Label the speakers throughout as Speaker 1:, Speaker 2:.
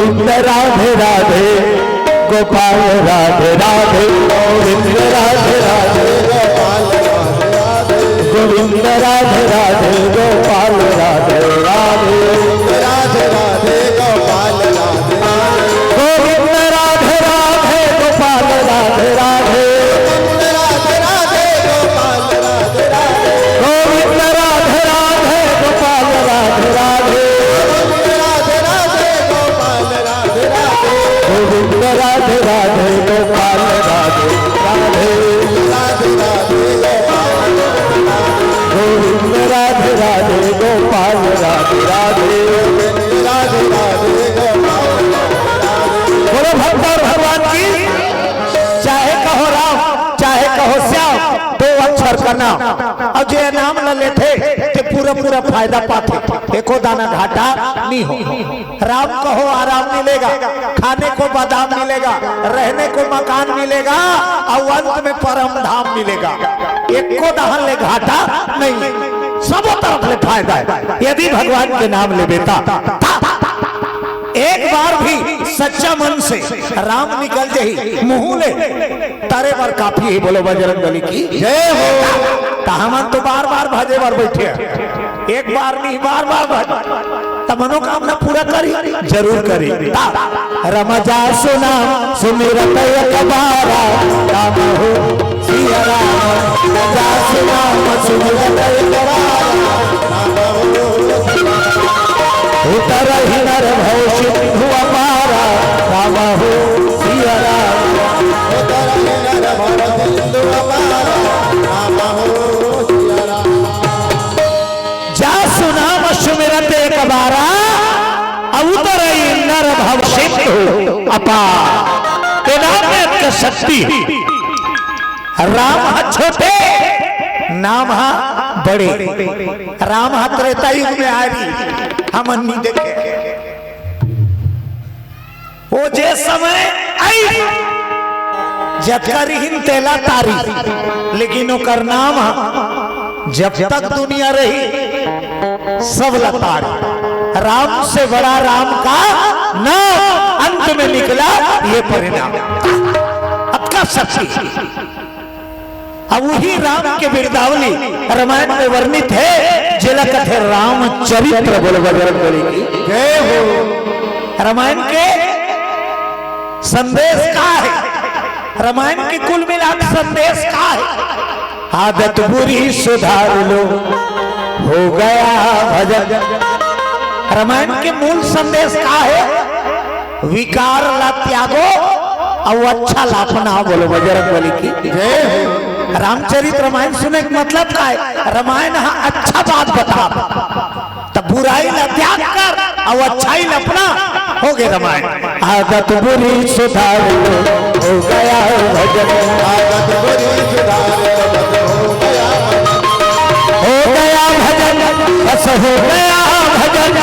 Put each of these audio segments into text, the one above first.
Speaker 1: गोविंद राधे राधे गोपाल राधे राधे गोविंद राधे राधे गोपाल राधे राधे गोविंद राधे राधे गोपाल राधे राधे राधे राधे गोपाल राधे गोविंद राधे राधे गोपाल राधे राधे राधे राधे गोपाल राधे राधे गोविंद राधे राधे गोपाल राधे राधे राधे राधे गोपाल राधे राधे गोविंद राधे राधे गोपाल राधे राधे राधे राधे गोविंद राधे राधे गोपाल राधे राधे राधे राधे गोपाल बोलो भगवान भगवान की। चाहे कहो राम चाहे कहो श्याम दो अक्षर का नाम और जो नाम न लेते तो पूरा पूरा फायदा पाते एको दाना घाटा नहीं हो। राम कहो आराम मिलेगा खाने को बादाम मिलेगा रहने को मकान मिलेगा और अंत में परम धाम मिलेगा। एको दहन ले घाटा नहीं सब तरफ ले फायदा है यदि भगवान के नाम ले बेटा। एक बार भी सच्चा मन से राम निकल जाही मुंह ले तारे बार काफी है। बोलो बजरंगबली की जय हो। हम तो बार बार भजे बार बैठे एक बार नहीं बार बार तो मनोकामना पूरा करी जरूर करी। रमजा सुना सुमिरत एक बारा राम हो सिया राम रमजा सुना सुमिरत एक बारा उतर ही नर भव सिंधु अपारा राम हो सिया राम उतर ही नर भव सिंधु अपारा राम हो सिया राम। जा सुनाम सुमिरत एक बारा उतर ही नर भव सिंधु अपार। तेरा में शक्ति राम छोटे नाम बड़े राम त्रेता युग में आ रही हम नहीं देखे वो जे समय आई जतकरिहिन तेला तारी लेकिन ओकर नाम जब तक दुनिया रही सब लतारी। राम से बड़ा राम का नाम अंत में निकला ये परिणाम। अब का शक्ति अब वही राम के बिरदावली रामायण में वर्णित है जिला कथे रामचरित्र। बोलो बजरंगबली की जय हो। रामायण के संदेश का है रामायण की कुल मिलाकर संदेश का है आदत बुरी सुधार लो हो गया भजन। रामायण के मूल संदेश का है विकार ला त्यागो और अच्छा लापना। बोलो बजरंगबली की जय हो। रामचरित्र रामायण सुने का मतलब का है रामायण अच्छा बात बता तब बुराई ला त्याग कर और अच्छाई लपना हो गया रामायण। आदत बुरी सुधार हो गया भजन आदत बुरी सुधार हो गया भजन बस हो गया भजन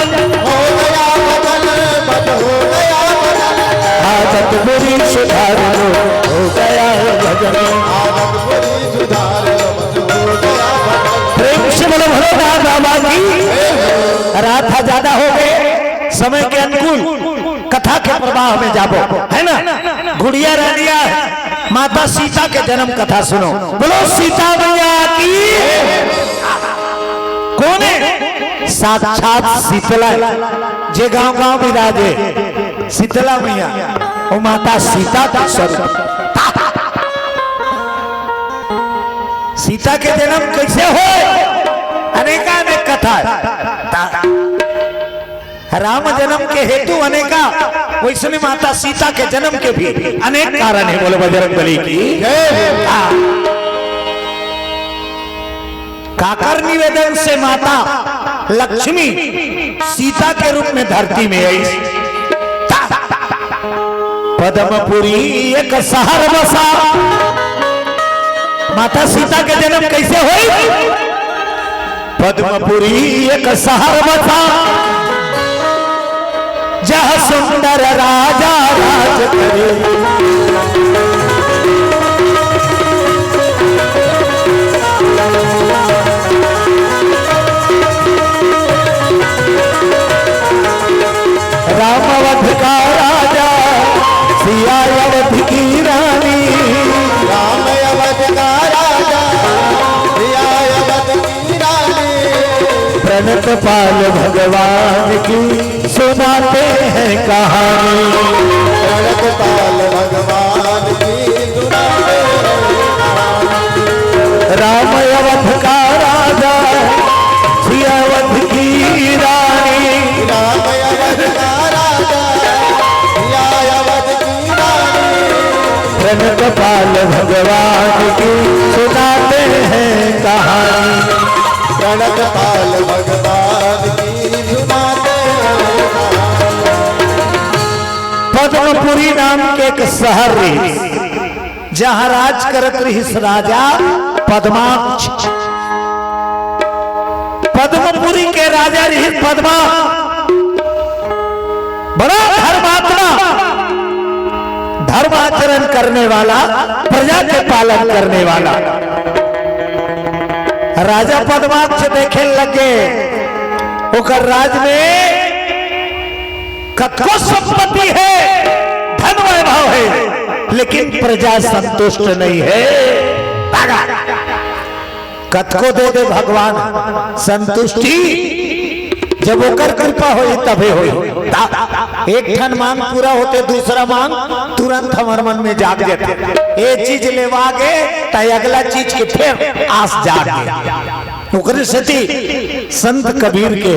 Speaker 1: हो गया भजन बस हो गया भजन आदत बुरी सुधार हो गया भजन आदत बुरी सुधार हो गया भजन। प्रेम से बोलो भरोसा बाबा की। रात ज्यादा हो गए समय के अनुकूल कथा के प्रवाह में जाबो है ना। गुड़िया रानिया माता सीता के जन्म कथा सुनो। बोलो सीता मैया की। कौन है साक्षात शीतला जे गांव गांव विराजे शीतला मैया वो माता सीता का स्वरूप। सीता के जन्म कैसे हो अनेकानेक कथा। राम जन्म के हेतु अनेका वैसे माता सीता के जन्म के भी अनेक कारण है। बोलो बजरंगबली की काकर निवेदन से माता लक्ष्मी सीता के रूप में धरती में आई। पद्मपुरी एक शहर बसा। माता सीता के जन्म कैसे हुई पद्मपुरी एक शहर बसा जहाँ सुंदर राजा राज करे। राम अवध का सिया अवध की रानी,
Speaker 2: राम अवध का राजा सिया अवध की रानी,
Speaker 1: प्रणत पाल भगवान की सुनाते हैं कहानी,
Speaker 2: प्रणत पाल भगवान की सुनाते हैं कहानी।
Speaker 1: राम अवध का राजा सिया अवध की रानी,
Speaker 2: राम अवध का राजा सिया अवध की रानी,
Speaker 1: प्रणत पाल भगवान की सुनाते हैं कहानी,
Speaker 2: प्रणत पाल भगवान की सुनाते हैं कहानी।
Speaker 1: पद्मपुरी नाम के एक शहर रही, जहां राज करत रही राजा पद्माक्ष। पद्मपुरी के राजा रही पद्मा, बड़ा धर्मात्मा, धर्माचरण करने वाला, प्रजा के पालन करने वाला। राजा पद्माक्ष देखे लगे ओकर राज में कतको संपत्ति है, धन वैभव है, लेकिन प्रजा संतुष्ट नहीं है। कतको दे दे भगवान, संतुष्टि जब ओकर कृपा होई तबे होई। एक ठन मांग पूरा होते दूसरा मांग तुरंत हमार मन में जाग जाते, एक चीज लेवागे तो अगला चीज के फिर आस जागे। ओकरे सती संत कबीर के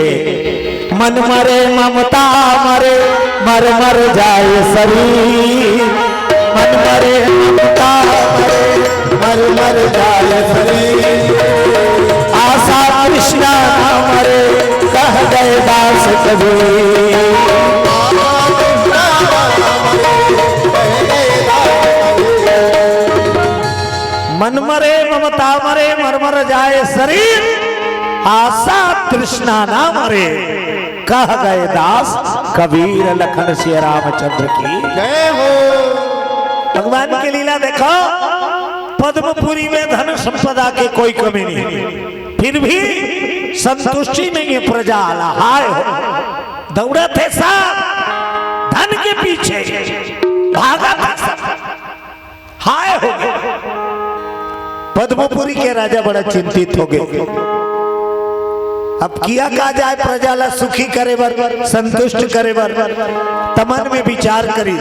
Speaker 1: मन मरे ममता मरे मर मर जाए शरीर, मन मरे ममता मरे मर मर जाए शरीर, आशा कृष्णा मरे कह गए दास कबीर। मन मरे ममता मरे मर मर जाए शरीर, आशा तृष्णा ना मरे कह गए दास कबीर। लखन श्री रामचंद्र की
Speaker 2: जय हो।
Speaker 1: भगवान की लीला देखो, पद्मपुरी में धन संपदा के कोई कमी नहीं, फिर भी संतुष्टि नहीं है प्रजा। हाय हो दौड़े थे सब धन के पीछे, भागा था सब। हाय हो पद्मपुरी के राजा बड़ा चिंतित हो गए। अब किया का जाए प्रजा ला सुखी करे बर, संतुष्ट करे बर, तमन में विचार करी।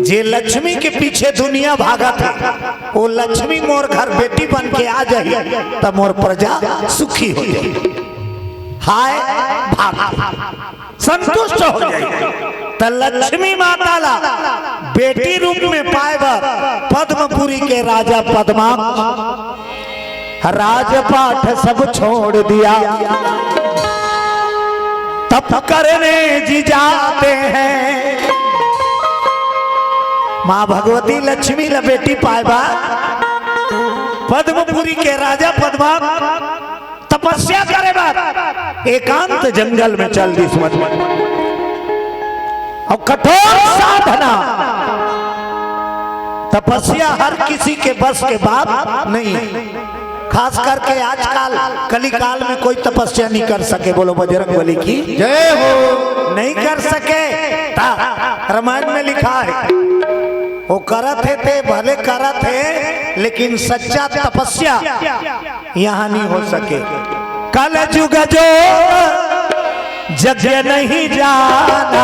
Speaker 1: जे लक्ष्मी के पीछे दुनिया भागा था, वो लक्ष्मी मोर घर बेटी बन के आ जाए तब मोर प्रजा सुखी हो जाए। हाय भागा संतुष्ट हो जाए। तो लक्ष्मी माता ला बेटी रूप में पाए बर पद्मपुरी के राजा पद्मा राजपाट सब छोड़ दिया, तप करने जी जाते हैं। माँ भगवती लक्ष्मी ला बेटी पाएबा, पद्मपुरी के राजा पद्मा तपस्या करे बात एकांत जंगल में चल दी समझ में। और कठोर साधना, तपस्या हर किसी के बस के बात नहीं, खास करके आजकल कलिकाल में कोई तपस्या नहीं कर सके। बोलो बजरंगबली की
Speaker 2: जय हो।
Speaker 1: नहीं कर सके। रामायण में लिखा है वो करत थे भले करत है, लेकिन सच्चा तपस्या यहाँ नहीं हो सके। कल जुग जो जग नहीं जाना,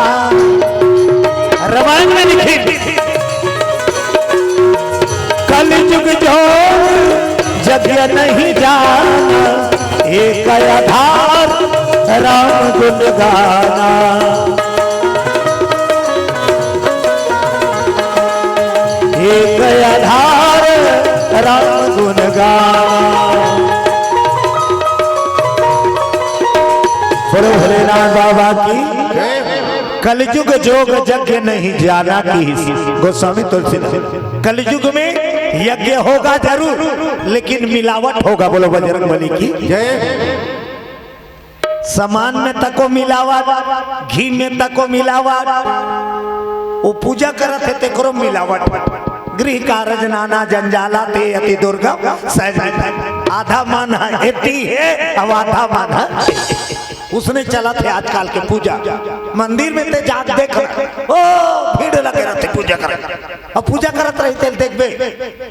Speaker 1: रामायण में लिखी कल जुग जो जग नहीं जाना, एक आधार राम गुण गाना। एक आधार राम गुण गाना। बोलो भोलेनाथ बाबा की। कलयुग जोग यज्ञ नहीं जाना की गोस्वामी तुलसीदास। कलयुग में यज्ञ होगा जरूर, लेकिन मिलावट होगा। बोलो बजरंगबली की
Speaker 2: जय।
Speaker 1: सामान में तको मिलावट, घी में तको मिलावट, वो पूजा करते थे करो मिलावट। गृह कारज नाना जंजाला ते अति दुर्गम, आधा मन एती है अब आधा मन उसने चला थे आजकल के पूजा। मंदिर में ते जाग देख ओ भीड़ लगे रहते पूजा कर अब पूजा करत रही तेल देखबे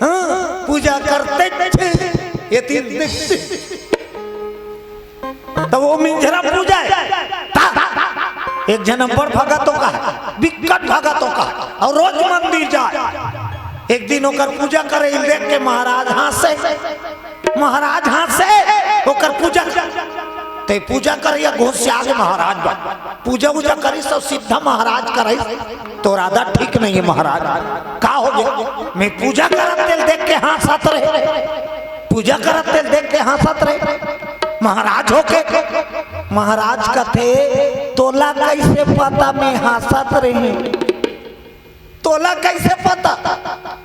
Speaker 1: हाँ, पूजा करते थे ये तीन तो वो मिंजरा पूजा है एक जन्म पर भगतों का विकट भगतों का और रोज मंदिर जाए एक दिन होकर पूजा करे देख के महाराज हाथ से होकर पूजा ते पूजा कर या घोष से आगे महाराज बा पूजा उजा करी सब सीधा महाराज करे तो राधा ठीक नहीं है महाराज का हो गया मैं पूजा करत तेल देख के हंसत रहे पूजा करत तेल देख के हंसत रहे महाराज होके महाराज का थे तोला कैसे पता मैं हंसत रहे तोला कैसे पता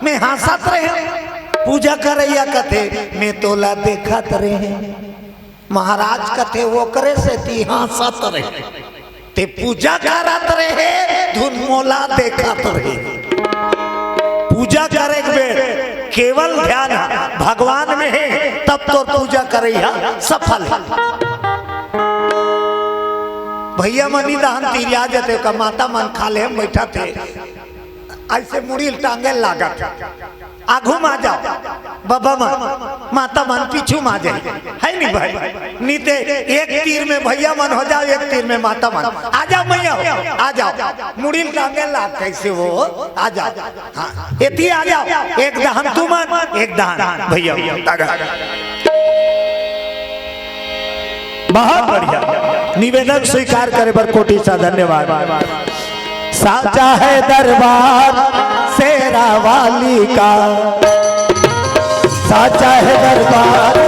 Speaker 1: मैं हंसत रहे पूजा करैया कथे मैं तोला देखत रहे महाराज कथे वो करे से ती हंसत रहे ते पूजा करत रहे धुन मोला देखत रहे पूजा करे बेर केवल ध्यान भगवान में है तब तो पूजा करैया सफल है भैया मनी दहन तिरिया जते का माता मन खाले हम बैठा थे ऐसे मुड़ी टांगे लागत आगू मा जाओ बाबा मन माता मन पीछू मा जाए है नहीं भाई नीते एक तीर में भैया मन हो जाओ एक तीर में माता मन आ जाओ मैया आ जाओ मुड़ी टांगे लाग कैसे वो आ जाओ हाँ एती आ जाओ एक दहन तू मन एक दहन भैया बहुत बढ़िया निवेदन स्वीकार करे पर कोटि सा धन्यवाद साचा है दरबार शेरा वाली का साचा है दरबार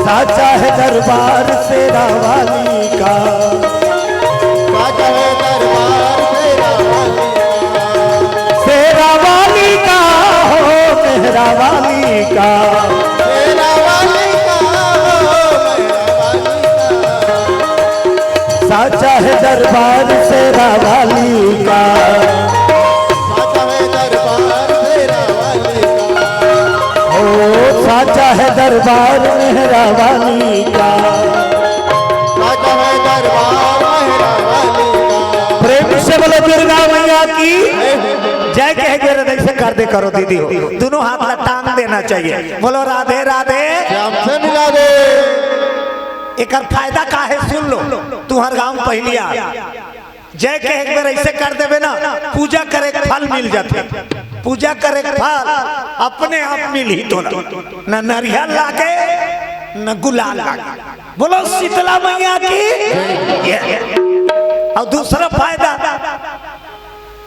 Speaker 1: साचा है दरबार शेरा वाली का
Speaker 2: साचा है दरबार
Speaker 1: शेरा वाली का हो मेहरा वाली का साचा है दरबार शेरा वाली का
Speaker 2: साचा है दरबार शेरा वाली का
Speaker 1: ओ साचा है दरबार मेहरा वाली का
Speaker 2: साचा है दरबार मेहरा वाली का
Speaker 1: प्रेम से बोलो दुर्गा मैया की जय कह के हृदय से कर दे करो दीदी हो दोनों हाथ ला टांग देना चाहिए बोलो राधे राधे
Speaker 2: श्याम से मिला दे
Speaker 1: एक फायदा का है सुन लो तू हर गांव पहलिया जय के एक बार ऐसे कर देवे ना पूजा करे फल मिल जाते पूजा करे फल अपने आप मिल ही तो ना नारियल लागे न गुलाल लागे बोलो शीतला मैया की और दूसरा फायदा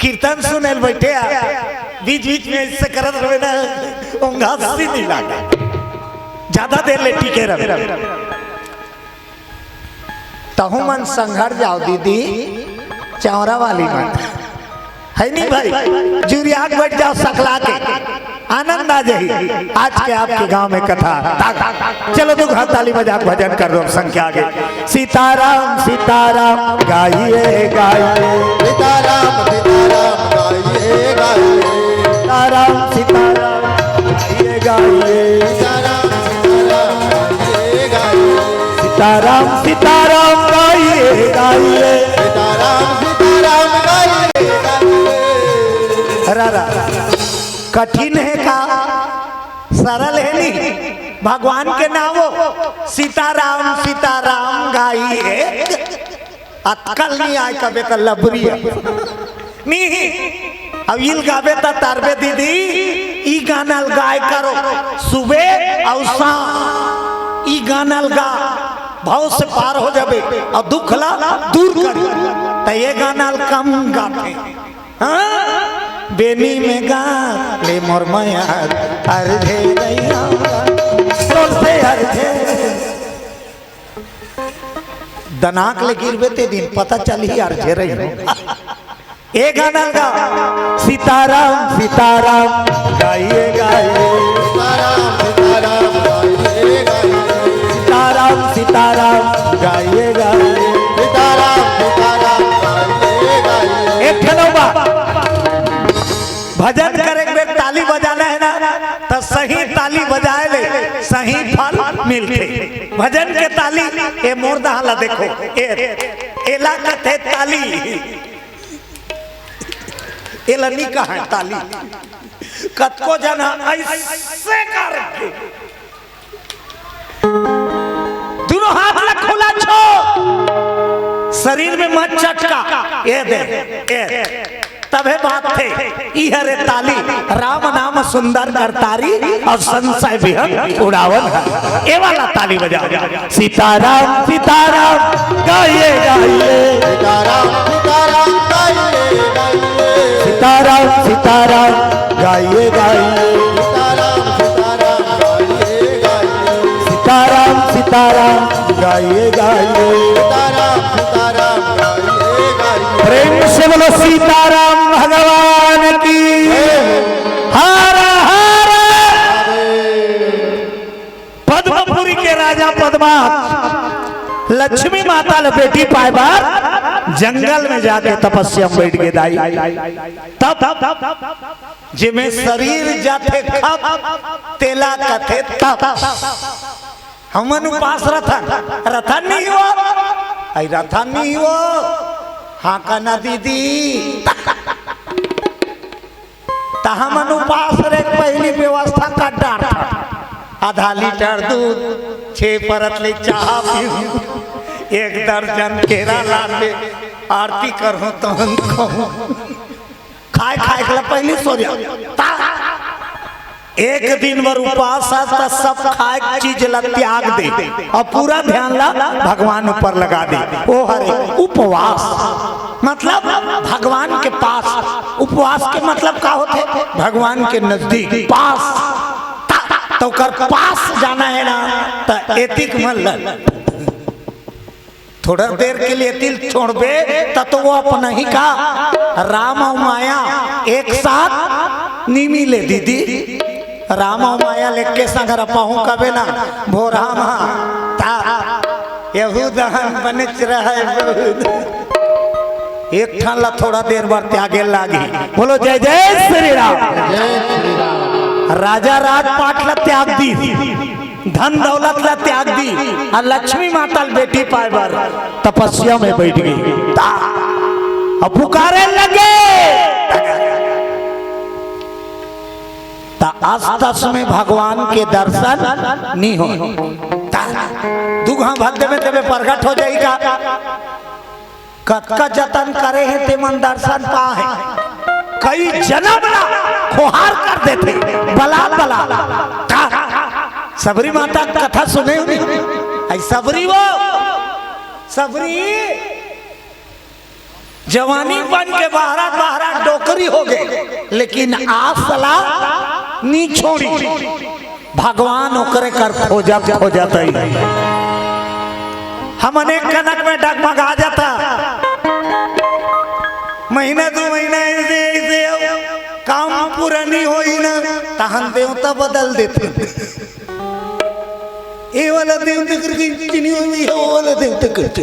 Speaker 1: कीर्तन सुने बैठे बीच बीच में इससे करत रहे ना उंगा नहीं लागे ज्यादा देर ले टिके रहे तहु मन संघर जाओ दीदी चौरा वाली मन है नहीं भाई जुरिया बैठ जाओ सकला के आनंद आ जाए आज के आपके गांव में कथा चलो दो घर ताली बजा भजन कर दो संख्या आगे सीताराम सीताराम गाइए गाइए
Speaker 2: सीताराम सीताराम गाइए गाइए
Speaker 1: सीताराम सीताराम गाइए गाइए
Speaker 2: सीताराम सीताराम गाइए गाइए
Speaker 1: सीताराम सीताराम गाइए गाइए रा कठिन है का सरल है नहीं भगवान के नामो सीताराम सीताराम गाइए अक्कल नहीं आए कबे का लबरी नहीं अब इल गावे ता तारबे दीदी ई गाना गाय करो सुबह और शाम ई गाना गा भाव से पार हो जाबे और दुख ला दूर कर तो ये गाना कम गाते हाँ बेनी में गा ले मोर माया अर्धे गैया से अर्धे दनाक ले गिरबे ते दिन पता चली अर्धे रही ये गाना गा सीताराम सीताराम गाइए गाइए
Speaker 2: सीताराम सीताराम गाइए गाइए
Speaker 1: सीताराम सीताराम गाइए गाइए
Speaker 2: सीताराम सीताराम गाइए गाइए
Speaker 1: एक खनौबा भजन करे के ताली बजाना है ना तो सही ताली बजाए ले सही फल मिलते भजन के ताली ए मोर दहाला देखो ए एला कथे ताली एलनी का है ताली कतको जना ऐसे कर दोनों हाथ ला खुला छो शरीर में मत चटका ये दे तबे बात थे इहरे ताली राम नाम सुंदर करतारी और संशय विहन उड़ावन ये वाला ताली बजा सीताराम सीताराम गाइए गाइए
Speaker 2: सीताराम सीताराम गाइए गाइए
Speaker 1: सीताराम सीताराम गाइए गाइए प्रेम से बोलो सीताराम भगवान की हर हर पद्मपुरी के राजा पद्मावत लक्ष्मी माता ले बेटी पाए बार जंगल में जाके तपस्या में बैठ गए दाई तब जिमे शरीर जाते खप तेला कथे तब हमन उपास रथन नहीं हुआ आई रथन नहीं हुआ हाँ कना दीदी हमन उपास रे पहली व्यवस्था का डार आधा लीटर दूध 6 परत ले चाह पीऊ 1 दर्जन केरा लाते आरती करो तो खाए खाए के पहले सो जा एक दिन भर उपास सब खाए चीज ला त्याग दे और पूरा ध्यान ला भगवान ऊपर लगा दे ओ हरे उपवास मतलब भगवान के पास उपवास के मतलब का होते भगवान के नजदीक पास तो कर पास जाना है ना तो एतिक मन थोड़ा देर के लिए तिल छोड़बे तो वो अपना ही का राम और माया एक साथ नहीं मिले दीदी राम और माया लेके संगर पाहू कबे ना भोरा यहूदहन बनिच रहे एक ठान ला थोड़ा देर बाद त्यागे लागी बोलो जय जय श्री राम राजा राजपाट ला त्याग दी धन दौलत ला त्याग दी और लक्ष्मी माता बेटी पाए बार तपस्या में बैठ गई अब पुकारे लगे आस में भगवान के दर्शन नहीं हो दुगहा भक्त में तेरे प्रकट हो जाएगा कतका जतन करे है ते मन दर्शन पाए कई जन्म खोहार कर देते बला बला सबरी माता कथा सुने सबरी वो सबरी जवानी बन के बाहर डोकरी हो गए लेकिन आज सला नहीं छोड़ी भगवान ओकरे कर खोजत हम अनेक कनक में डगमगा जाता महीना 2 महीना ऐसे काम पूरा नहीं होई ना तहन देवता बदल देते ये वाला देवता करके चिनी हुई है वो वाला देवता करते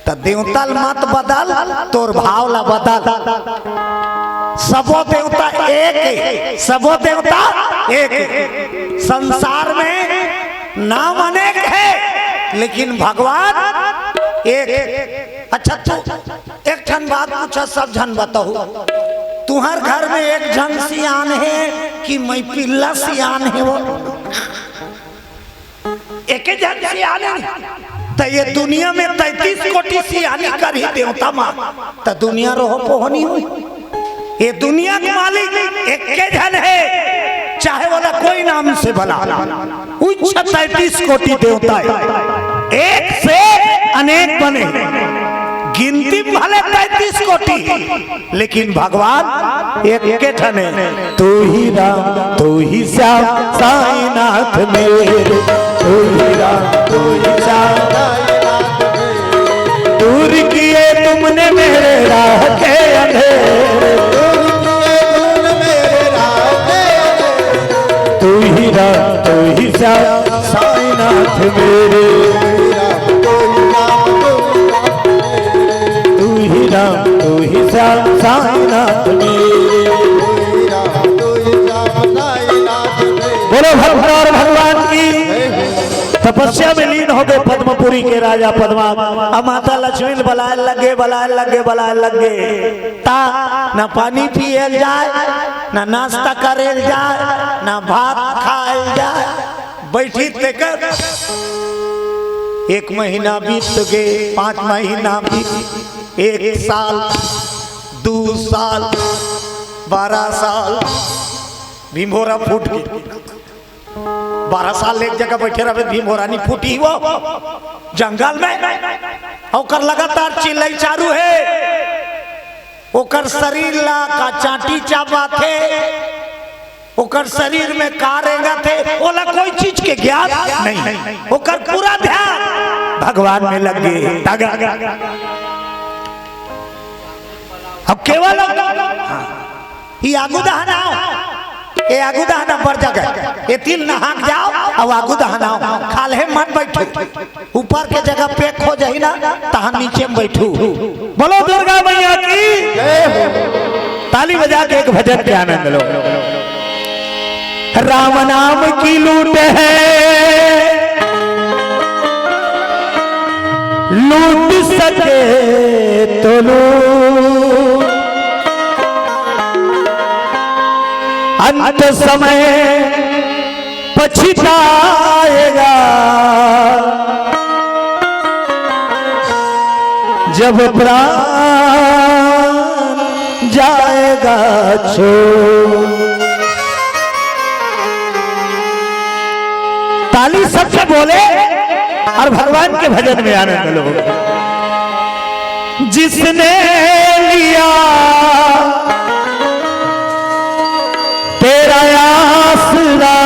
Speaker 1: त देवता मत बदल तोर भाव ला बदल सबो देवता एक सबो देवता एक संसार में नाम अनेक है लेकिन भगवान एक अच्छा एक ठन बात पूछा सब जन बताओ तुम्हार घर में एक जन सियान है कि मैं पिल्ला सियान है वो एक जन सियान है तो ये दुनिया में 33 कोटि सियानी कर ही देवता मां तो दुनिया रोह पोहनी हुई ये दुनिया के मालिक एक के जन है चाहे वाला कोई नाम से भला 33 कोटि देवता है एक से अनेक बने गिनती भले 33 कोटि लेकिन भगवान एक के ठन है तू ही राम तू ही श्याम साईनाथ मेरे तू ही राम तू ही श्याम दूर किए तुमने मेरे राह के अंधेरे तू ही राम तू ही श्याम साईनाथ मेरे तू ही राम तू ही श्याम साईनाथ मेरे बोलो भगवान की तपस्या में लीन हो गए पद्मपुरी के राजा पद्मा। अब माता लक्ष्मी बुलाए लगे ता न पानी पियल जाए, न नाश्ता करेल जाए, न भात खाएल जाए। बैठी तेकर 1 महीना बीत गए, 5 महीना बीत, 1 साल, 2 साल, 12 साल। भीमभोरा फूट गई। 12 साल एक जगह बैठे रहे भीमभोरा नहीं फूटी वो जंगल में। ओकर लगातार चिल्लाई चालू है। ओकर शरीर ला का चाटी चाबा थे, ओकर शरीर में कारेगा थे, ओला कोई चीज के ज्ञान नहीं। ओकर पूरा ध्यान भगवान में लग गए। अब केवल ये आगू दहनाओ, ये आगू दहना पर जगह ये तिल नहाक जाओ और आगू दहनाओ। खाले मत बैठो, ऊपर के जगह पेक हो जाही ना तहाँ नीचे में बैठू। बोलो दुर्गा मैया की। ताली बजा के एक भजन के आनंद लो। राम नाम की लूट है, लूट सके तो लूट, अंत समय पछताएगा जब प्राण जाएगा छोड़। ताली सबसे बोले और भगवान के भजन में आनंद लो। जिसने लिया तेरा आसरा,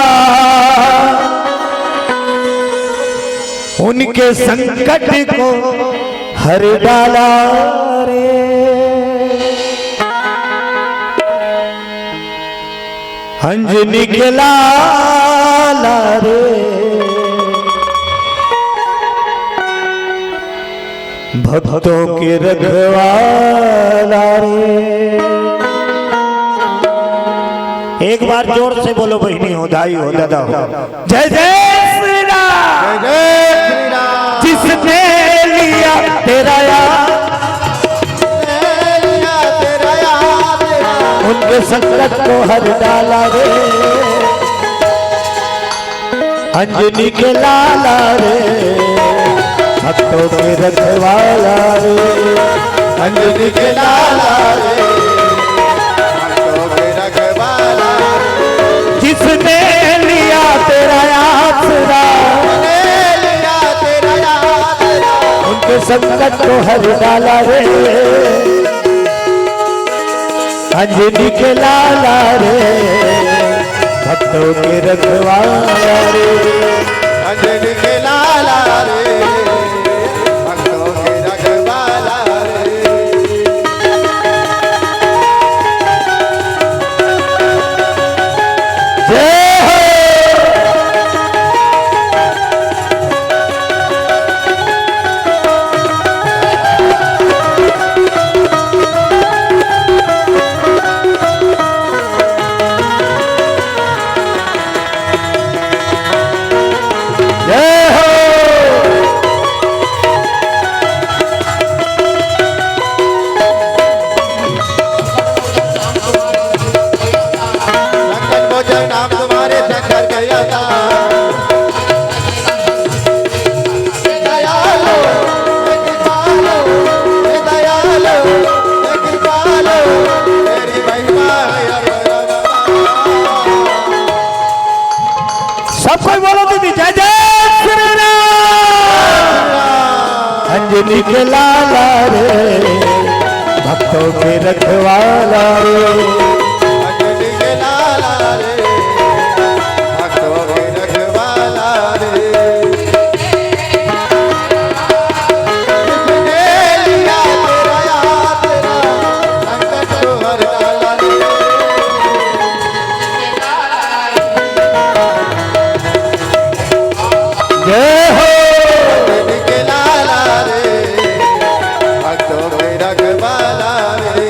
Speaker 1: उनके संकट को हर डाला रे। अंजनी के लाला रे, भक्तों के रखवाला रे। एक बार जोर से बोलो बहनी हो, दाई हो, दादा हो। जय जय श्री राम,
Speaker 2: जय श्री राम।
Speaker 1: जिसने लिया तेरा याद, उनके संकट को हर डाला रे। अंजनी के लाला रे, भक्तों के रखवाला रे।
Speaker 2: अंजनी के लाला रे, भक्तों के रखवाला रे।
Speaker 1: जिसने लिया तेरा आसरा,
Speaker 2: लिया तेरा आसरा,
Speaker 1: उनके संकट को हर डाला रे। अंजनी के लाला रे, भक्तों के रखवाला रे।
Speaker 2: अंजनी के लाला रे, भक्तों के रखवाला रे।
Speaker 1: जय हो। जय हो।
Speaker 2: लंदन भोजन नाम तुम्हारे शंकर गया था। दयालो, कृपालो, दयालो, कृपालो, तेरी महिमा है
Speaker 1: सब कोई बोलो दीदी, जय जय श्री राम। अंजनी के लाला रे, भक्तों के रखवाला रे।
Speaker 2: अंजनी के लाला रे, भक्तों के रखवाला रे। जिसने लिया तेरा आसरा, संकट को हर डाला रे।
Speaker 1: जय हो।
Speaker 2: अंजनी के लाला रे, भक्तों के रखवाला रे।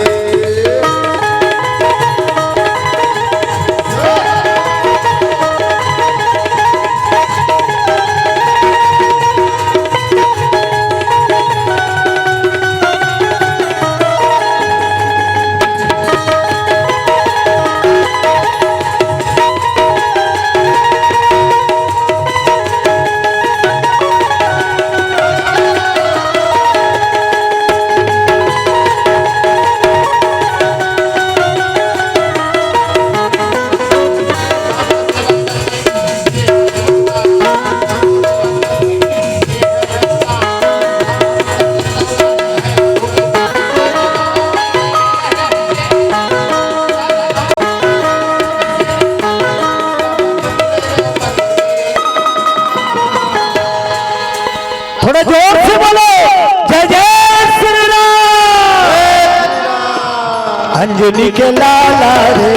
Speaker 1: अंजनी के लाला रे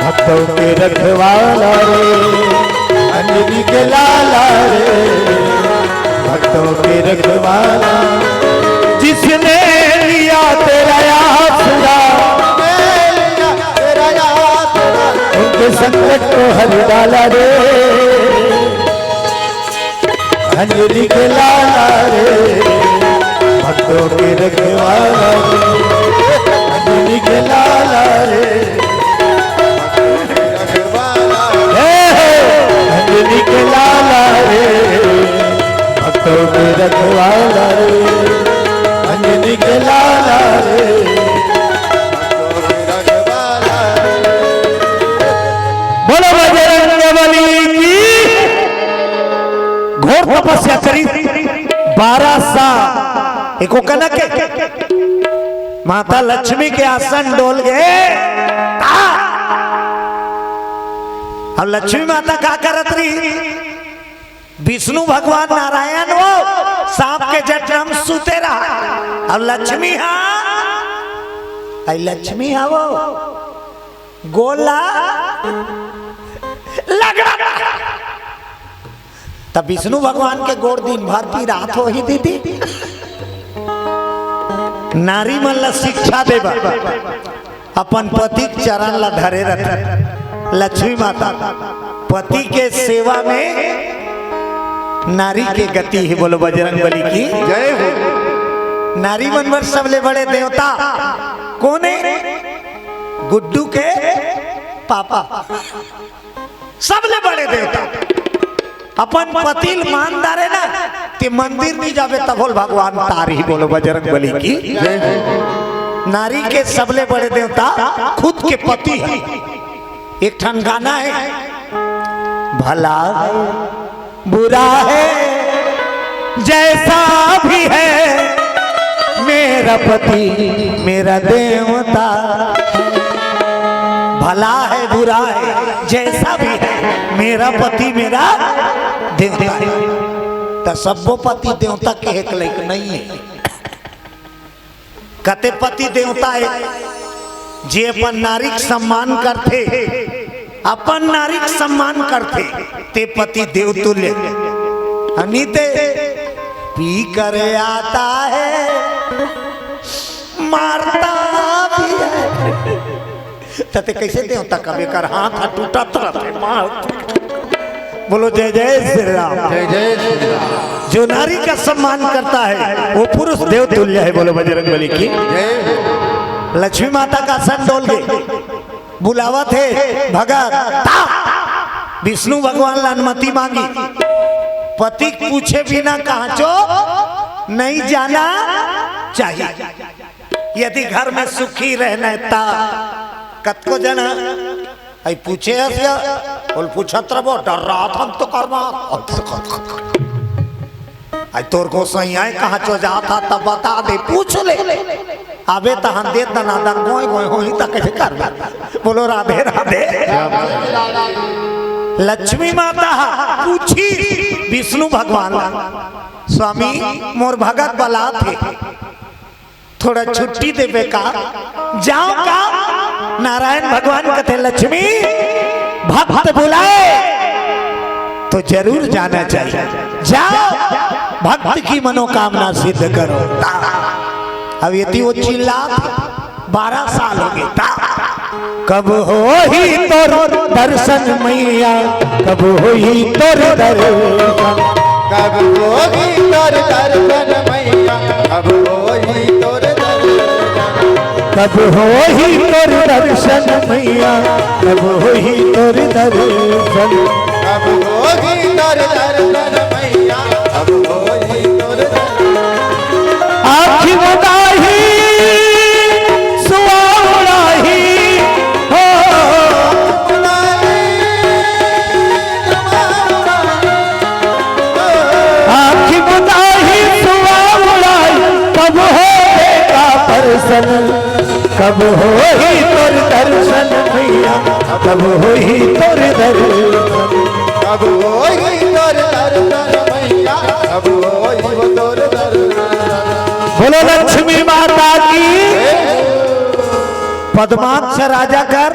Speaker 1: भक्तों के रखवाला रे, अंजनी के लाला रे भक्तों के रखवाला। जिसने लिया तेरा आसरा उनके संकट को हर डाला रे, अंजनी के लाला रे भक्तों के रखवाला रे, अंजनी के लाला रे अंजनी के लाला रे भक्तों के रखवाला रे, अंजनी के लाला रे। बोलो बजरंग बली की। घोर तपस्या करी 12 साल एको कनक माता लक्ष्मी के आसन डोल गए। अब लक्ष्मी माता क्या करत रही? विष्णु भगवान नारायण वो सांप के जट में सूते रहा। अब लक्ष्मी लक्ष्मी वो गोला लग रहा। तब विष्णु भगवान के गोड़ दिन भर की रात हो ही दीदी नारी मन ला शिक्षा देवा अपन पति चरण ला धरे रथ। लक्ष्मी माता पति के सेवा में नारी के गति है। बोलो बजरंग बली की जय हो। नारी मनवर सबले बड़े देवता कौन है? गुड्डू के पापा सबले बड़े देवता अपन पति ईमानदार है ना ते मंदिर नहीं जावे तब बोल भगवान तारी। बोलो बजरंग बली की जय हो। नारी के सबले बड़े देवता खुद के पति है। एक ठन गाना है, भला बुरा है जैसा भी है मेरा पति मेरा देवता। भला है बुरा है जैसा भी है मेरा पति मेरा देवता है। तो सबो पति देवता के एक लायक नहीं है। कते पति देवता है जे अपन नारी सम्मान करते, अपन नारी सम्मान करते ते पति देवतुल्य। अनिते पी कर आता है मारता भी है। तते कैसे देवता कभी कर हाथ टूटा तरह मार। बोलो जय जय श्री राम। जय जय श्री राम। जो नारी का सम्मान करता है वो पुरुष देवतुल्य है। बोलो बजरंग बली की जय। लक्ष्मी माता का सन डोल गए। बुलावा थे भगत विष्णु भगवान ने अनुमति मांगी। पति पूछे बिना कहा चो नहीं जाना चाहिए। यदि घर में सुखी रहना ता कत को जना आई पूछे बोल पूछत रहो डर रहा था हम तो करवा आई तोर को सही आए कहा चो जाता तब बता दे पूछ ले आबे तो हम दे दनादन गोई गोई होई तक कैसे कर। बोलो राधे राधे। लक्ष्मी माता पूछी विष्णु भगवान स्वामी मोर भगत बला थे थोड़ा छुट्टी देवे का जाओ का। नारायण भगवान कहते लक्ष्मी भक्त बुलाए तो जरूर जाना चाहिए। जाओ भक्त की मनोकामना सिद्ध करो। अब यदि वो चिल्ला 12 साल हो गए कब हो ही तोर दर्शन मैया कब हो ही तोर दर्शन
Speaker 2: कब होगी तोर दर्शन मैया कब होगी तोर दर्शन
Speaker 1: कब हो ही तोर दर्शन मैया कब हो ही तोर दर्शन
Speaker 2: कब होगी तोर दर्शन मैया कब होगी तोर दर्शन।
Speaker 1: आँखी मुदाही सुवावड़ाही हो आँखी मुदाही सुवावड़ाही कब होगा दर्शन कब हो ही तोर दर्शन मैया कब हो ही तोर दर्शन
Speaker 2: कब होगी तोर दर्शन मैया कब होगी तोर दर्शन।
Speaker 1: बोलो लक्ष्मी माता की पद्माक्ष राजा कर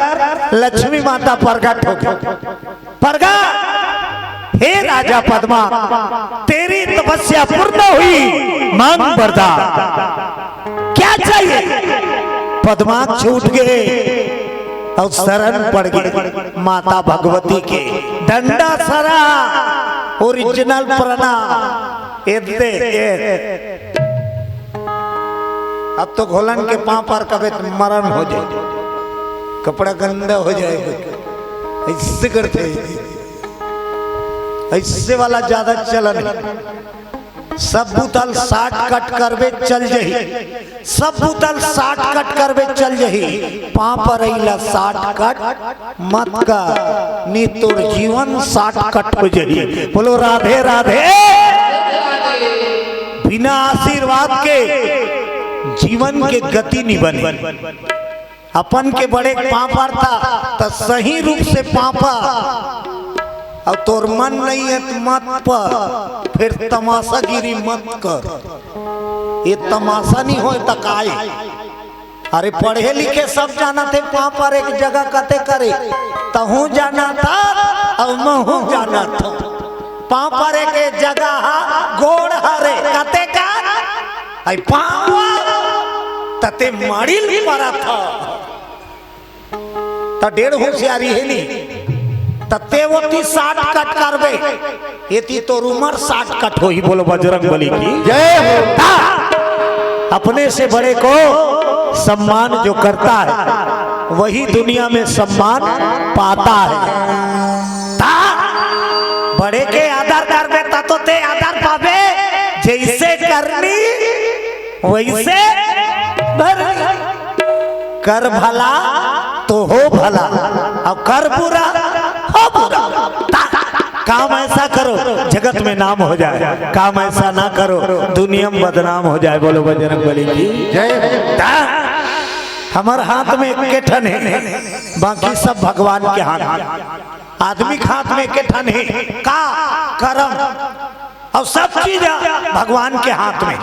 Speaker 1: लक्ष्मी माता प्रकट हो गई। प्रकट, हे राजा पद्मा, तेरी तपस्या पूर्ण हुई, मांग वरदान। क्या चाहिए? पद्माक्ष उठ गए और शरण पड़ गए माता भगवती के। डंडा सरा ओरिजिनल प्रणाम। अब तो घोलन के पांव पर कभी मरण हो जाए, कपड़ा गंदा हो जाएगा, ऐसे करते, ऐसे वाला ज्यादा चलन। सब बुतल 60 कट करबे चल जही, सब बुतल 60 कट करबे चल जही, पांव पर अइला 60 कट मत का, नी तोर जीवन 60 कट हो जही। बोलो राधे राधे। बिना आशीर्वाद के जीवन के गति नहीं बने। अपन के बड़े पापा था तो सही रूप से पापा, और तोर मन नहीं है तो मत पर, फिर तमाशागिरी मत कर। ये तमाशा नहीं हो तो काय। अरे पढ़े लिखे सब जाना थे, वहां पर एक जगह कते करे तहू जाना था और महू जाना था। वहां पर एक जगह गोड़ हरे कते का पावा तते मड़िल पड़ा था। तो 1.5 होशियारी है नहीं, तते वो 60 कट करबे, ये तो उमर 60 कट हो ही। बोलो बजरंग बली की जय हो। अपने से बड़े को सम्मान जो करता है वही दुनिया में सम्मान पाता है। बड़े के आदर करबे तो ते आदर पाबे, जैसे करनी वैसे कर भला तो हो भला, अब कर बुरा हो बुरा। काम ऐसा करो जगत में नाम हो जाए, काम ऐसा ना करो दुनिया में बदनाम हो जाए। बोलो बजरंग बली की जय। हमारे हाथ में एक ठन है, बाकी सब भगवान के हाथ। आदमी के हाथ में एक ठन है का कर्म, और सब चीज भगवान के हाथ में।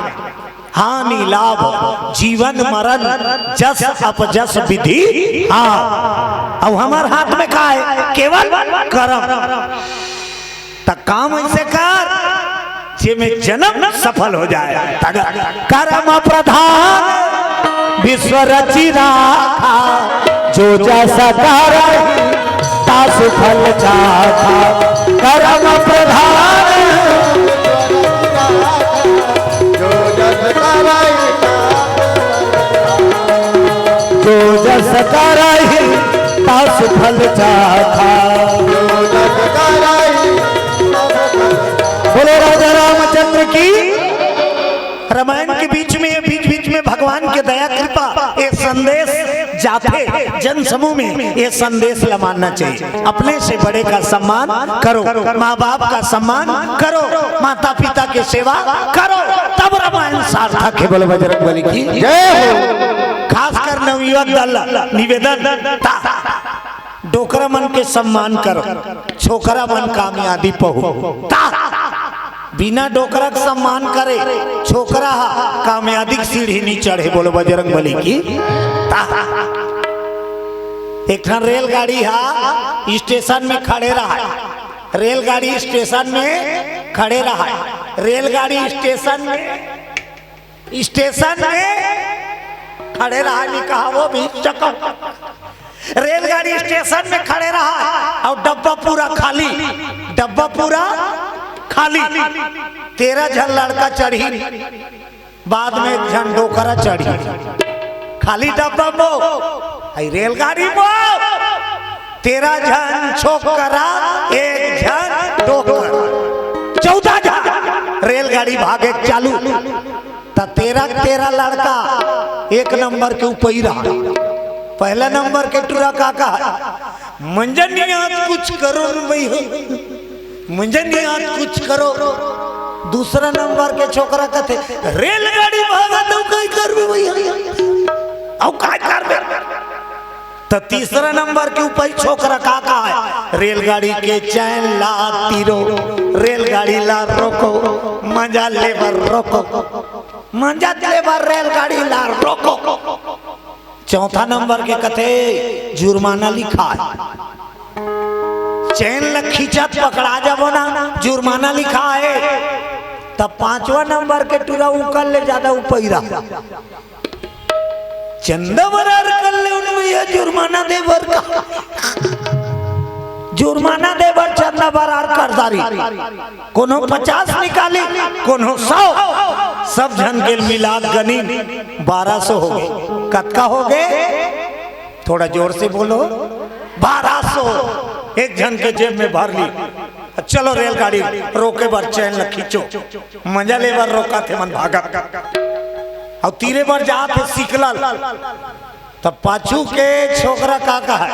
Speaker 1: हानि लाभ जीवन मरण जस अपजस विधि, हाँ अब हमारे हाथ में का है? केवल कर्म। तक काम ऐसे कर जे में जन्म सफल हो जाए। कर्म प्रधान विश्व रचि राखा, जो जैसा कर तासु फल चाखा। कर्म प्रधान जो जस करहि तासु फल चाखा। बोलो राजा रामचंद्र की। रामायण के बीच में भगवान के दया कृपा ये संदेश जाते जन समूह में ये संदेश मानना चाहिए। अपने से बड़े का सम्मान करो, माँ बाप का सम्मान करो, माता पिता की सेवा करो, तब रामायण सार्थक है। बोलो बजरंग बली की जय हो। खासकर नवयुवक दल निवेदन, डोकरा मन के सम्मान करो, छोकरा मन कामयाबी पहो। बिना डोकरा का सम्मान करे छोकरा कामयाबी की सीढ़ी नहीं चढ़े। बोलो बजरंग बली की। एक रेलगाड़ी है स्टेशन में खड़े रहा, रेलगाड़ी स्टेशन में खड़े रहा, रेलगाड़ी स्टेशन में खड़े रहा नहीं कहा, वो भी चक्कर। रेलगाड़ी स्टेशन में खड़े रहा और डब्बा पूरा खाली, डब्बा पूरा खाली। 13 जन लड़का चढ़ी, बाद में एक जन डोकरा चढ़ी। खाली डब्बा मो रेलगाड़ी मो, 13 जन छोकरा, 1 जन डोकर, 14 जन। रेलगाड़ी भागे चालू, 13 लड़का 1 नंबर के ऊपर रहा। पहला नंबर के टूरा काका मंजन आज कुछ करो भाई, मंजन आज कुछ करो। दूसरा नंबर के छोकरा कहते रेलगाड़ी भागा तो काय करबे भैया, औ काय करबे। तो तीसरा नंबर के ऊपर छोकरा काका है, रेलगाड़ी के चैन ला तीरो, रेलगाड़ी ला रोको, मजा लेबर रोको, मजा लेबर रेलगाड़ी ला रोको। चौथा नंबर के कथे जुर्माना लिखा है। चैन ल खींचत पकड़ा जाबो ना जुर्माना लिखा है। तब पांचवा नंबर के टूरा उकल ले ज्यादा उपैरा चंदा बरार कर ले उनमें यह जुर्माना देवर का जुर्माना देवर चंदा बरार करदारी कोनो 50 निकाली कोनो 100 सब जन के मिलाद गनी 1200 हो गए। कतका हो गए थोड़ा जोर से बोलो 1200 एक जन के जेब में भर ली। चलो रेलगाड़ी रोके बर चैन ल खींचो मजा ले बर रोका थे मन भागा और तीरे बर जा थे सिकलल तब पाछू के छोकरा काका है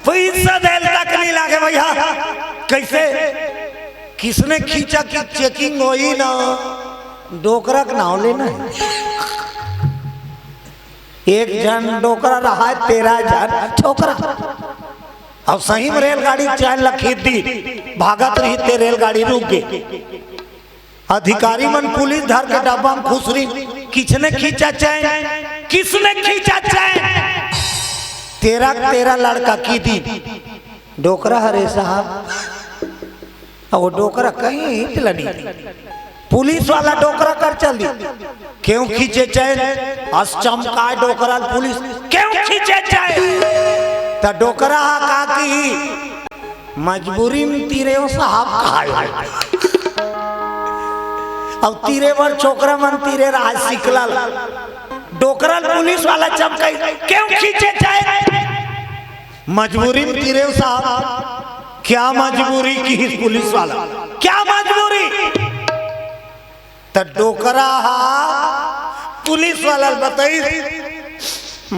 Speaker 1: पैसा देल तक नहीं लागे भैया कैसे किसने खींचा कि चेकिंग होई ना डोकरा का नाव लेना है। एक जन डोकरा रहा है 13 जन छोकरा अब सही में रेलगाड़ी चैन लखीत दी भागत रही ते रेलगाड़ी रुक गई। अधिकारी मन पुलिस धर के डब्बा में खुश रही किसने खींचा चैन किसने खींचा चैन 13 लड़का की दी डोकरा हरे साहब अब वो डोकरा कहीं हिट लनी पुलिस वाला डोकरा कर चल दी क्यों खींचे चैन अस चमकाए डोकरा पुलिस क्यों खींचे चैन तो डोकरा का की मजबूरी में तीरे साहब खाए अब तीरे बर छोकरा मन तीरे रहा सिकला डोकरा पुलिस वाला चमकाई क्यों खींचे जाए मजबूरी में तीरे साहब क्या मजबूरी की पुलिस वाला क्या मजबूरी तो डोकरा पुलिस वाला बताई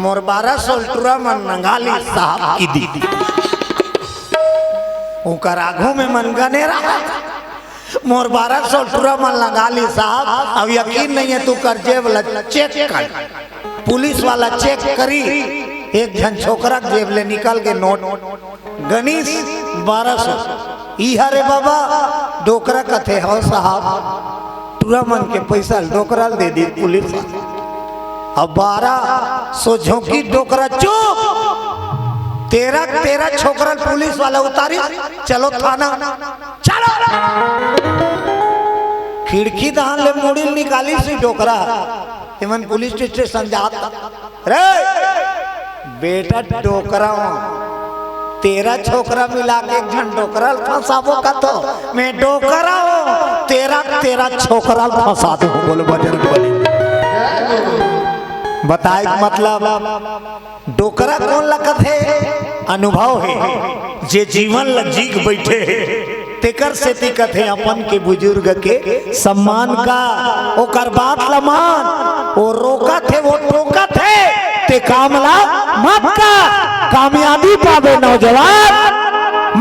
Speaker 1: मोर 1200 टूरा मन नंगाली साहब की दी उनका आघू में मन गने रहा मोर 1200 टूरा मन नंगाली साहब अब यकीन नहीं है तू कर जेब चेक कर पुलिस वाला चेक करी एक जन छोकरा जेब ले निकल के नोट गणेश 1200 रे बाबा डोकरा कथे हो साहब टूरा मन के पैसा डोकरा दे दी पुलिस अब 1200 झोंकी डोकरा चुप 13 छोकरा पुलिस वाला उतारी चलो थाना चलो खिड़की दहान ले मुड़ी निकाली सी डोकरा एमन पुलिस स्टेशन जाता रे बेटा डोकरा 13 छोकरा मिला के एक जन डोकरा फंसाबो का तो मैं डोकरा हूँ 13 छोकरा फंसा दो बोलो बजरंग बली बताए मतलब डोकरा कौन लगत है अनुभव है जे जीवन लजीक बैठे तेकर से तिकत है अपन के बुजुर्ग के सम्मान का ओकर बात लमान वो रोका थे वो टोका थे ते कामला मत का कामयाबी पावे नौजवान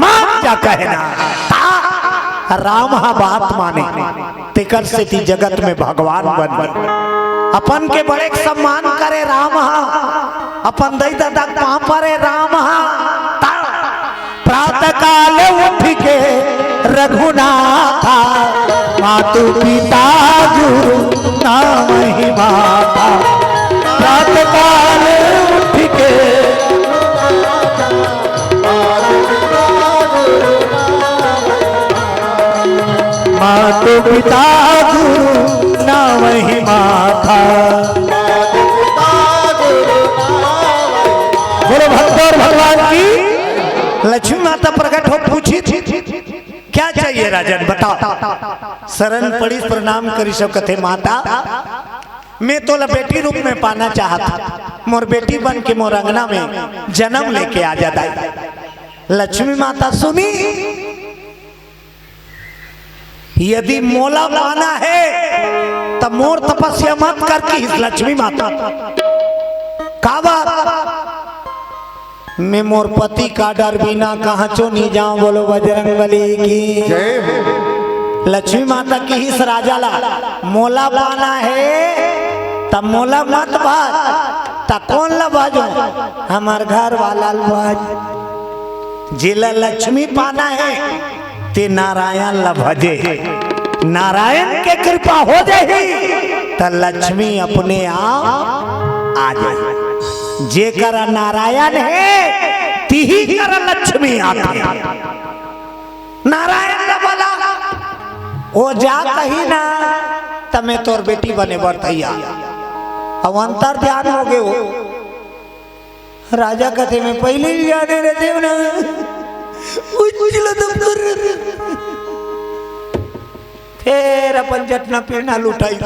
Speaker 1: मान क्या कहना राम हा बात माने तेकर से ती जगत में भगवान बन अपन के बड़े सम्मान करे राम अपन दई दादा कहां परे राम प्रातः काल उठ के रघुनाथा मातु पिता गुरु नाम ही माता प्रातः काल उठ के मातु पिता गुरु नाम ही माता बोलो भक्त और भगवान की लक्ष्मी माता प्रकट हो पूछी थी क्या चाहिए राजन बताओ शरण पड़ी प्रणाम करी सब कथे माता मैं तो बेटी रूप में पाना चाहता मोर बेटी बन के मोर अंगना में जन्म लेके आ जाता लक्ष्मी माता सुनी यदि मोला पाना है तब मोर तपस्या मत करके इस लक्ष्मी माता का बात मैं मोर पति का डर बिना कहाँ चो नहीं जाऊं बोलो बजरंग बली की लक्ष्मी माता की हिस राजा ला मोला पाना है तब मोला मत बाज ता कौन ला बाजो हमार घर वाला बाज जिला लक्ष्मी पाना है ते नारायण ला भजे नारायण के कृपा हो जाए तो लक्ष्मी अपने आप आ जाए। जे कर नारायण है तिही कर लक्ष्मी आते। नारायण का बोला ओ जा कही ना तमे तोर बेटी बने बरतैया। अब अंतर ध्यान हो गए हो राजा कथे में पहले ही जाने रहते हो ना। फिर अपन जटना पीड़ना लुटाई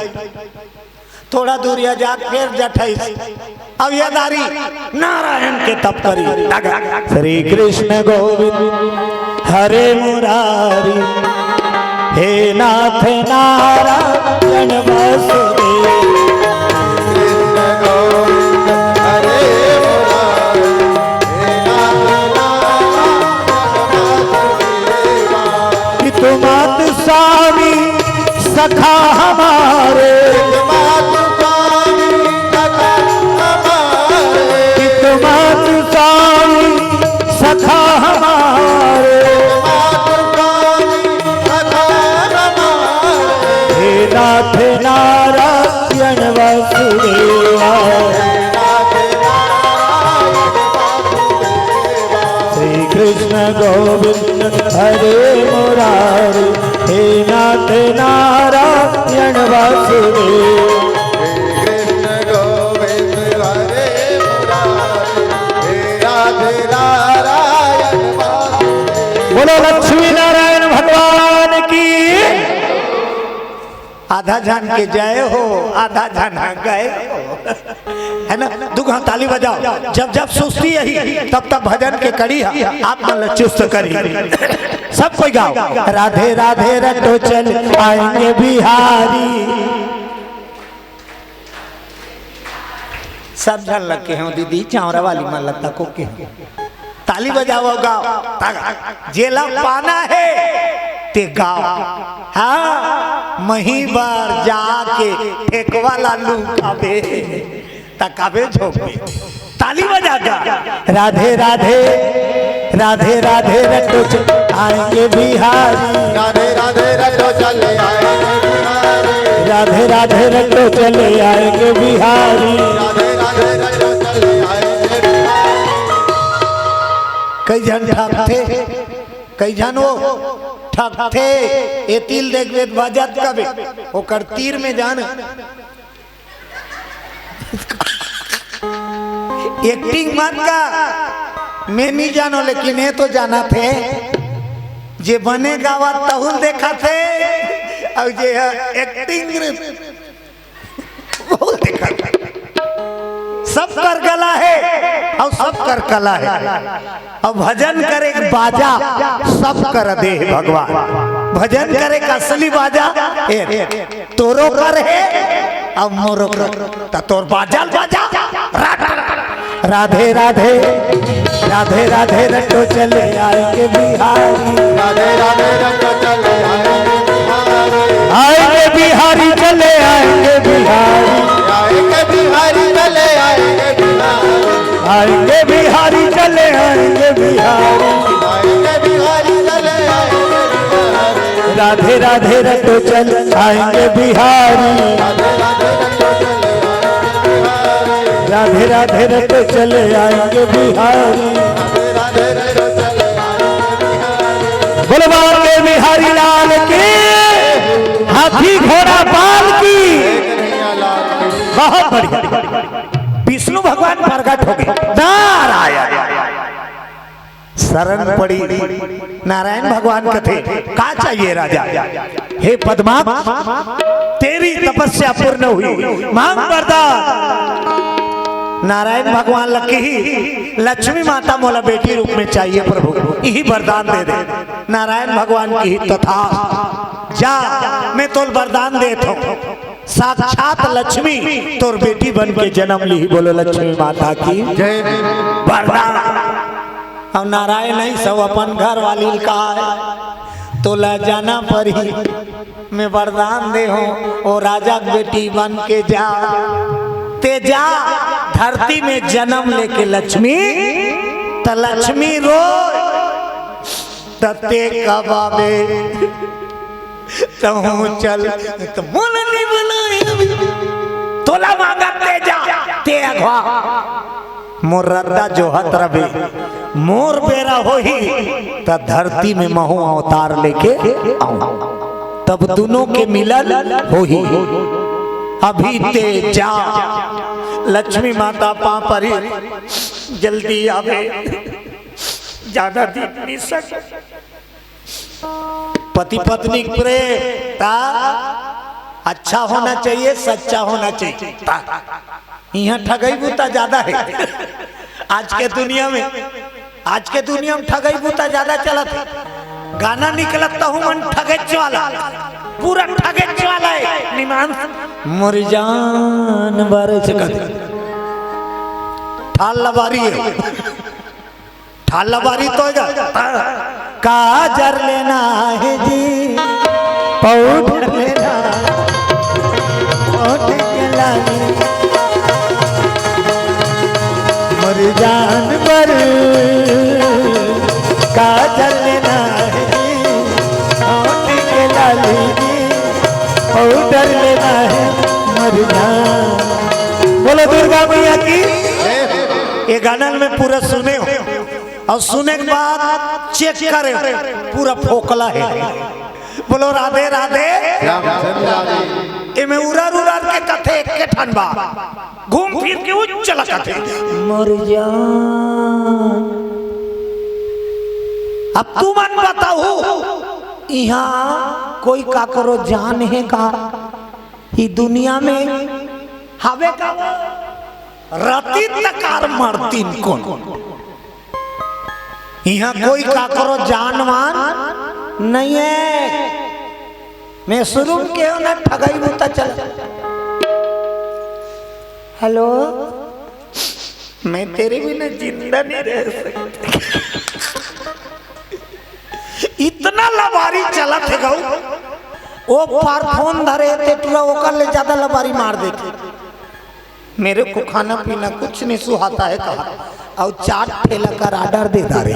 Speaker 1: थोड़ा दूरिया जा फिर जठाई। अब यह दारी नारायण के तप करी। श्री कृष्ण गोविंद हरे मुरारी हे नाथ नारायण वासुदेव। मात स्वामी सखा हमारे मात स्वामी सखा हमारे हे नाथ नारायण वासुदेवा। श्री कृष्ण गोविंद हरे मुरारी हे नाथ नारायण वासुदेव।
Speaker 2: कृष्ण गोविंद हरे मुरारी हे राधे नारायण वासुदेव।
Speaker 1: बोलो लक्ष्मी नारायण भगवान की। आधा जान के जय हो आधा जान गए हो है ना। दुगना ताली बजाओ जब जब सुस्ती यही तब तब भजन के कड़ी आप मन चुस्त करी। सब कोई गाओ राधे राधे रटो चल आएंगे बिहारी। सब जन लग के हो दीदी चावरा वाली मन लगता को के ताली बजाओ गाओ जेला पाना है ते गाओ। हाँ मही बार जाके ठेकवा लालू काबे तकाबे झोंके ताली बजा गा। राधे राधे राधे राधे रटो चल आएंगे बिहारी।
Speaker 2: राधे राधे रटो चले आएंगे बिहारी।
Speaker 1: राधे राधे रटो चले आएंगे बिहारी।
Speaker 2: राधे राधे रटो चले आएंगे बिहारी।
Speaker 1: कई जन ठाक थे कई जन वो ठाक थे ये तिल देख वेद बाजात कबे वो कर तीर में जान एक्टिंग मत का मैं नहीं जानो लेकिन ये तो जाना थे जे बने गावा तहुल देखा थे और जे एक्टिंग बहुत देखा था। सब कर कला है और सब कर कला है और भजन करे बाजा सब कर दे भगवान। भजन करे का असली बाजा तोरो कर है और मोरो कर तोर बाजा बाजा। राधे राधे राधे राधे रटो चले आएंगे बिहारी।
Speaker 2: राधे राधे रटो चले आएंगे बिहारी।
Speaker 1: आएंगे बिहारी चले आएंगे बिहारी।
Speaker 2: आएंगे बिहारी चले आएंगे बिहारी।
Speaker 1: आएंगे बिहारी चले आएंगे बिहारी।
Speaker 2: आएंगे बिहारी चले आएंगे बिहारी।
Speaker 1: राधे राधे रटो चल आएंगे बिहारी।
Speaker 2: राधे राधे रटो चले आएंगे बिहारी।
Speaker 1: राधे राधे रटो चले आएंगे बिहारी।
Speaker 2: राधे राधे रटो चले आएंगे बिहारी।
Speaker 1: बोलवा के बिहारी लाल के हाथी घोड़ा बाल की। बहुत बढ़िया विष्णु भगवान प्रकट हो गए। नारायण शरण पड़ी नारायण भगवान कथे का चाहिए राजा। हे पद्मा तेरी तपस्या पूर्ण हुई मांग वरदान। नारायण भगवान लकी ही लक्ष्मी माता मोला बेटी रूप में चाहिए प्रभु यही वरदान दे दे। नारायण भगवान की ही तथा जा मैं तोल वरदान देता हूँ साक्षात लक्ष्मी तोर बेटी बन के जन्म ली। बोलो लक्ष्मी माता की
Speaker 2: जय।
Speaker 1: वरदान। अब नारायण नहीं सब अपन घर वाली का है तो ला जाना पर ही मैं वरदान दे हूँ ओ राजा बेटी बन के जा ते जा धरती में जन्म लेके लक्ष्मी त लक्ष्मी रो तते कबाबे चल तो बोल नहीं बनाए तोला मांगा ते जा ते अघवा मोर रद्दा जो हत रबे मोर बेरा होही त धरती में महू अवतार लेके आऊं तब दोनों के मिलन होही। अभी ते जा लक्ष्मी माता पापरी जल्दी आवे ज्यादा दिन नहीं सक पति पत्नी प्रेम अच्छा होना चाहिए सच्चा होना चाहिए। यहाँ ठगई बूता ज्यादा है आज के दुनिया में ठगई बूता ज्यादा चलत है। गाना निकलता हूँ मन ठगेच वाला पूरा ठगेच वाला है निमान मोर जान बारे ठाल लबारी है ठाल लबारी तो काजर लेना है जी पाउडर लेना मोर जान पर काजल लेना है होठ के लाली पाउडर लेना है मोर जान। बोलो दुर्गा मैया की। ये गाना में पूरा सुने हो और सुने के बाद चेक करे पूरा फोकला है। बोलो राधे राधे में उड़ार उड़ार के कथे के ठनबा घूम फिर के उच्चला कथे मोर जान। अब तू मन बताओ यहाँ कोई काकरो जान है का ही दुनिया में हवे का राती तकार मरतीन कौन यहाँ कोई काकरो जानवान नहीं है। मैं शुरू के हो ना ठगाई बूता चल। हेलो मैं तेरे बिना जिंदा नहीं रह सकती। इतना लबारी चला थे गऊ वो पार फोन धरे थे पूरा ओकर ले ज्यादा लबारी मार देते। मेरे को खाना पीना कुछ नहीं सुहाता है कहा और चाट ठेला का आर्डर दे दारे।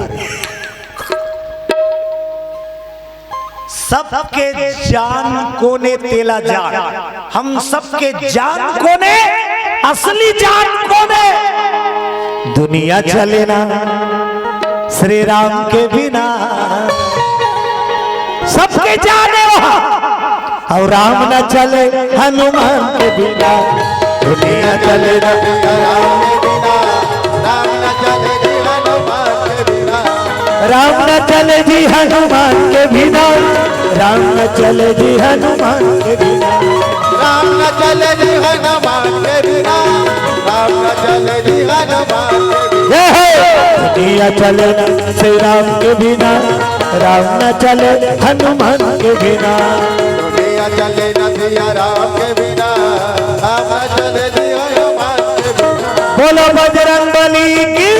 Speaker 1: सबके जान कोने तेला जान हम सबके जान कोने असली जान कोने। दुनिया चले ना श्री राम के बिना सबके जाने वहाँ और राम न चले हनुमान के बिना। दुनिया चले ना राम न चले जी हनुमान के बिना। राम न चले जी हनुमान के बिना।
Speaker 2: राम न चले जी हनुमान के बिना। राम न चले जी हनुमान के बिना।
Speaker 1: दुनिया चले न श्री राम के बिना। राम न चले हनुमान के बिना।
Speaker 2: दुनिया चले न सिया राम के बिना। राम न चले जी हनुमान के बिना।
Speaker 1: बोलो बजरंग बली की।